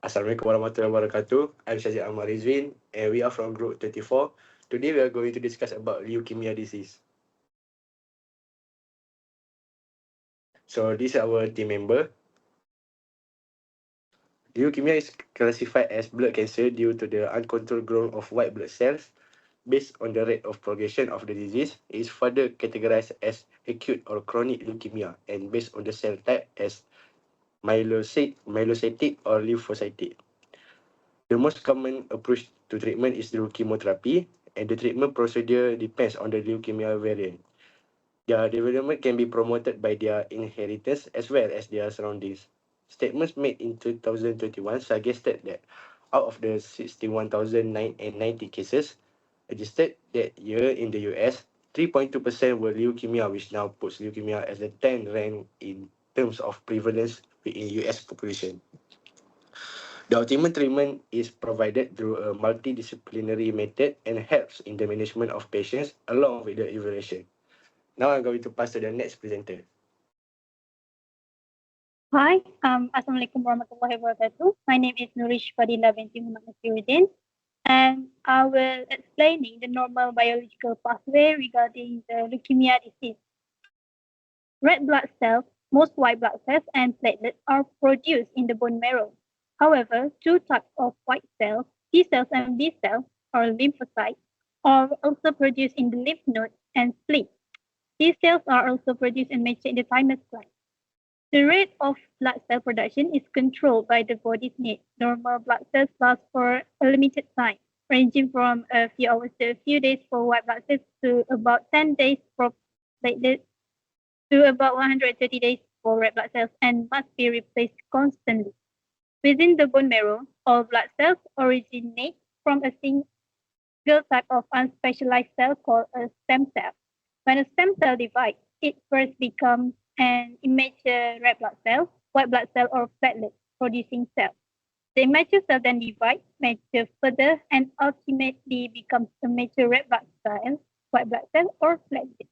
Assalamualaikum warahmatullahi wabarakatuh. I'm Syazid Ahmad Rizwin and we are from Group 24. Today we are going to discuss about leukemia disease. So this is our team member. Leukemia is classified as blood cancer due to the uncontrolled growth of white blood cells. Based on the rate of progression of the disease, it is further categorized as acute or chronic leukemia and based on the cell type as myelocytic or lymphocytic. The most common approach to treatment is through chemotherapy, and the treatment procedure depends on the leukemia variant. Their development can be promoted by their inheritance as well as their surroundings. Statements made in 2021 suggested that out of the 61,090 cases registered that year in the US, 3.2% were leukemia, which now puts leukemia as the 10th rank in terms of prevalence within US population. The ultimate treatment is provided through a multidisciplinary method and helps in the management of patients along with the evaluation. Now I'm going to pass to the next presenter. Hi, Assalamualaikum warahmatullahi wabarakatuh. My name is Nurish Fadila binti Muhammad Nasiruddin, and I will explaining the normal biological pathway regarding the leukemia disease. Red blood cells, most white blood cells, and platelets are produced in the bone marrow. However, two types of white cells, T cells and B cells, or lymphocytes, are also produced in the lymph nodes and spleen. T cells are also produced and mature in the thymus gland. The rate of blood cell production is controlled by the body's need. Normal blood cells last for a limited time, ranging from a few hours to a few days for white blood cells to about 10 days for platelets to about 130 days for red blood cells and must be replaced constantly. Within the bone marrow, all blood cells originate from a single type of unspecialized cell called a stem cell. When a stem cell divides, it first becomes an immature red blood cell, white blood cell, or platelet producing cell. The immature cell then divides, mature further, and ultimately becomes a mature red blood cell, white blood cell, or platelet.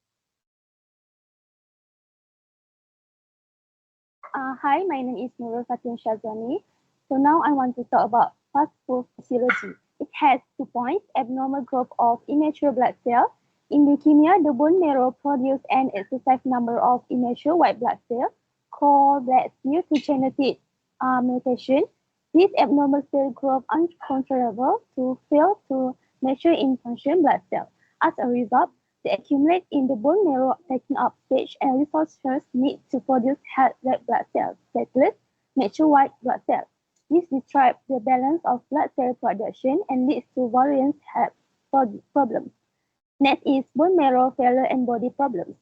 Hi, my name is Nurul Fatin Shazani. So now I want to talk about fast food physiology. It has 2 points: abnormal growth of immature blood cells. In leukemia, the bone marrow produces an excessive number of immature white blood cells called blood due to genetic mutation. This abnormal cell growth uncontrollable to fail to mature in function blood cells. As a result, they accumulate in the bone marrow, taking up space and resources need to produce red blood cells, platelets, mature white blood cells. This disrupts the balance of blood cell production and leads to various health problems. Next is bone marrow failure and body problems.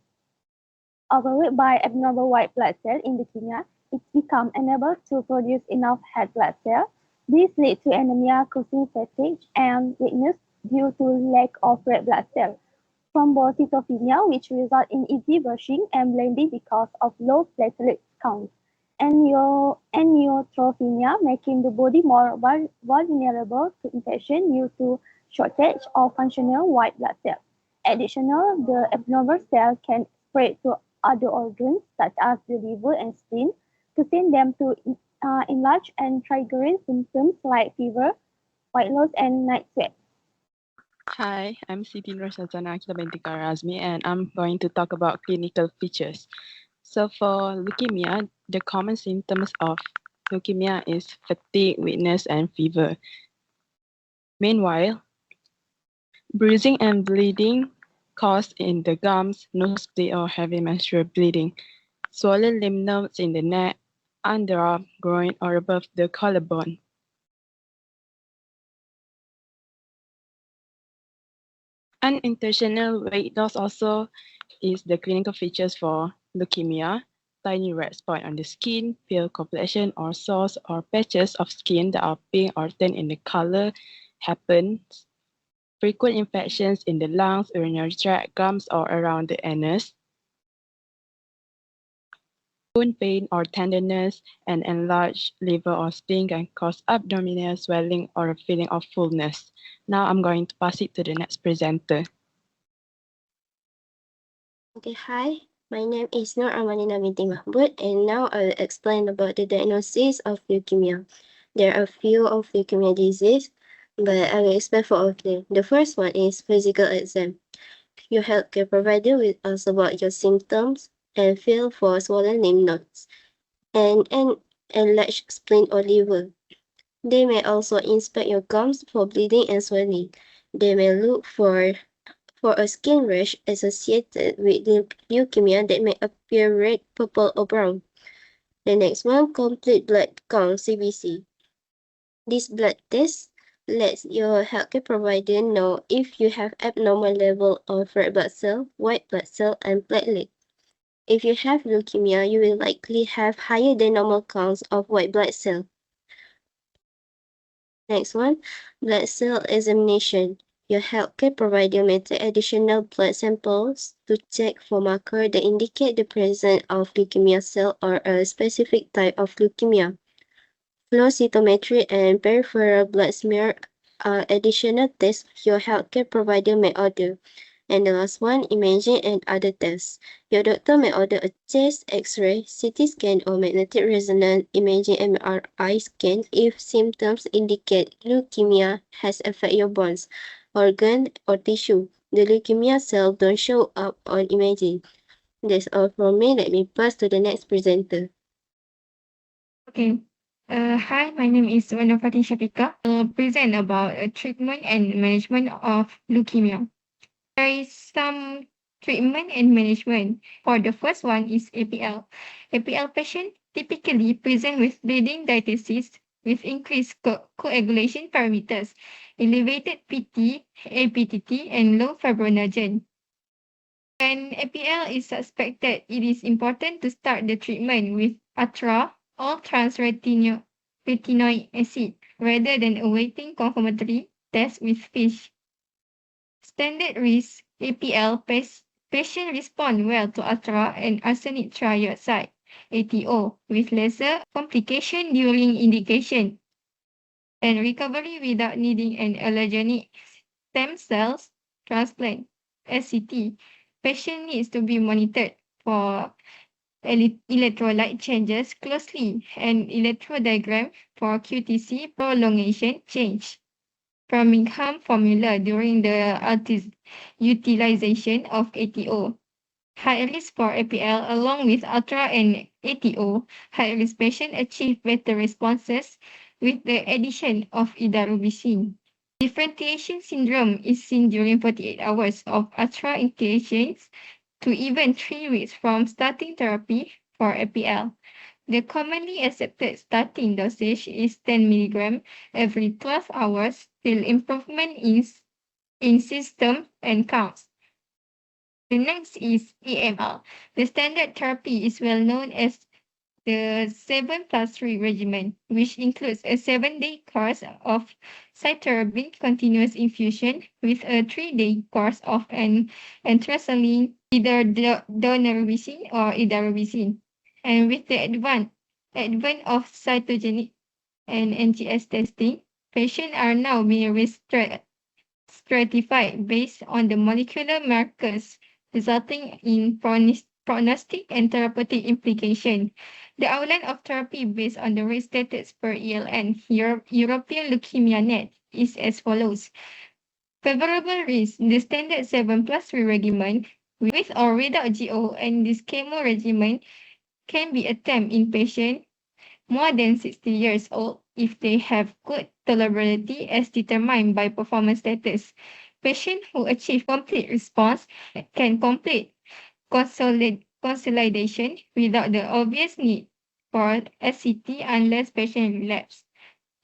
Overweight by abnormal white blood cells in leukemia, it becomes unable to produce enough red blood cells. This leads to anemia causing fatigue and weakness due to lack of red blood cells. Thrombocytopenia, which results in easy brushing and blinding because of low platelet counts. Neutropenia, making the body more vulnerable to infection due to shortage of functional white blood cells. Additionally, the abnormal cells can spread to other organs such as the liver and spleen, causing them to enlarge and triggering symptoms like fever, weight loss, and night sweat. Hi, I'm Siti Nursazana Akila binti Karazmi, and I'm going to talk about clinical features. So for leukemia, the common symptoms of leukemia is fatigue, weakness, and fever. Meanwhile, bruising and bleeding caused in the gums, nosebleed, or heavy menstrual bleeding, swollen lymph nodes in the neck, underarm, groin, or above the collarbone. Unintentional weight loss also is the clinical features for leukemia. Tiny red spot on the skin, pale complexion, or sores or patches of skin that are pink or tan in the color happens. Frequent infections in the lungs, urinary tract, gums, or around the anus. Wound pain or tenderness, and enlarged liver or spleen can cause abdominal swelling or a feeling of fullness. Now I'm going to pass it to the next presenter. Okay, hi. My name is Nur Amanina binti Mahmud, and now I'll explain about the diagnosis of leukemia. There are a few of leukemia disease, but I will explain 4 of them. The first one is physical exam. Your healthcare provider will ask about your symptoms and feel for swollen lymph nodes and enlarged spleen or liver. They may also inspect your gums for bleeding and swelling. They may look for a skin rash associated with leukemia that may appear red, purple, or brown. The next one, complete blood count, CBC. This blood test lets your healthcare provider know if you have abnormal level of red blood cell, white blood cell, and platelet. If you have leukemia, you will likely have higher than normal counts of white blood cell. Next one, blood cell examination. Your healthcare provider may take additional blood samples to check for markers that indicate the presence of leukemia cell or a specific type of leukemia. Flow cytometry and peripheral blood smear are additional tests your healthcare provider may order. And the last one, imaging and other tests. Your doctor may order a chest X-ray, CT scan, or magnetic resonance imaging MRI scan if symptoms indicate leukemia has affected your bones, organ, or tissue. The leukemia cells don't show up on imaging. That's all from me. Let me pass to the next presenter. Okay. Hi, my name is Wanafati Shafika. I'll present about treatment and management of leukemia. There is some treatment and management. For the first one is APL. APL patient typically present with bleeding diathesis with increased coagulation parameters, elevated PT, APTT, and low fibrinogen. When APL is suspected, it is important to start the treatment with ATRA or transretinoic acid rather than awaiting confirmatory tests with FISH. Standard risk APL patient respond well to ATRA and arsenic trioxide ATO with lesser complication during indication and recovery without needing an allogeneic stem cells transplant SCT. Patient needs to be monitored for electrolyte changes closely and electrodiagram for QTC prolongation change. Framingham formula during the utilization of ATO. High risk for APL along with ATRA and ATO, high risk patient achieve better responses with the addition of idarubicin. Differentiation syndrome is seen during 48 hours of ATRA initiations to even 3 weeks from starting therapy for APL. The commonly accepted starting dosage is 10 mg every 12 hours till improvement is in system and counts. The next is EML. The standard therapy is well known as the 7+3 regimen, which includes a 7-day course of cytarabine continuous infusion with a 3-day course of anthracycline, either daunorubicin or idarubicin. And with the advent of cytogenic and NGS testing, patients are now being stratified based on the molecular markers, resulting in prognostic and therapeutic implication. The outline of therapy based on the risk status per ELN, European Leukemia Net, is as follows. Favorable risk, the standard 7+3 regimen with or without GO and this chemo regimen can be attempted in patients more than 60 years old if they have good tolerability as determined by performance status. Patients who achieve complete response can complete consolidation without the obvious need for SCT unless patient relapse.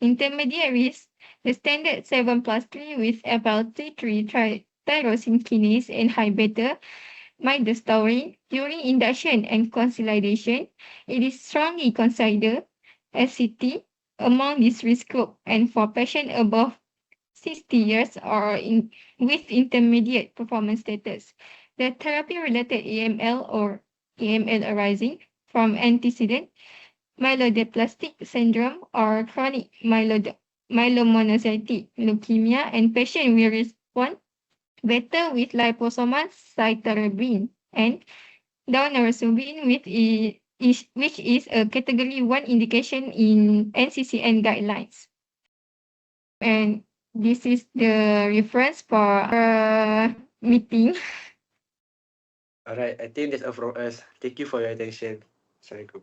Intermediate risk, the standard 7+3 with FLT3 tyrosine kinase and high beta midostaurin during induction and consolidation, it is strongly considered SCT among this risk group and for patients above 60 years or with intermediate performance status. The therapy-related AML or AML arising from antecedent myelodysplastic syndrome or chronic myelomonocytic leukemia and patient will respond better with liposomal cytarabine and daunorubicin with which is a category 1 indication in NCCN guidelines. And this is the reference for our meeting. Alright, I think that's all from us. Thank you for your attention. Assalamualaikum.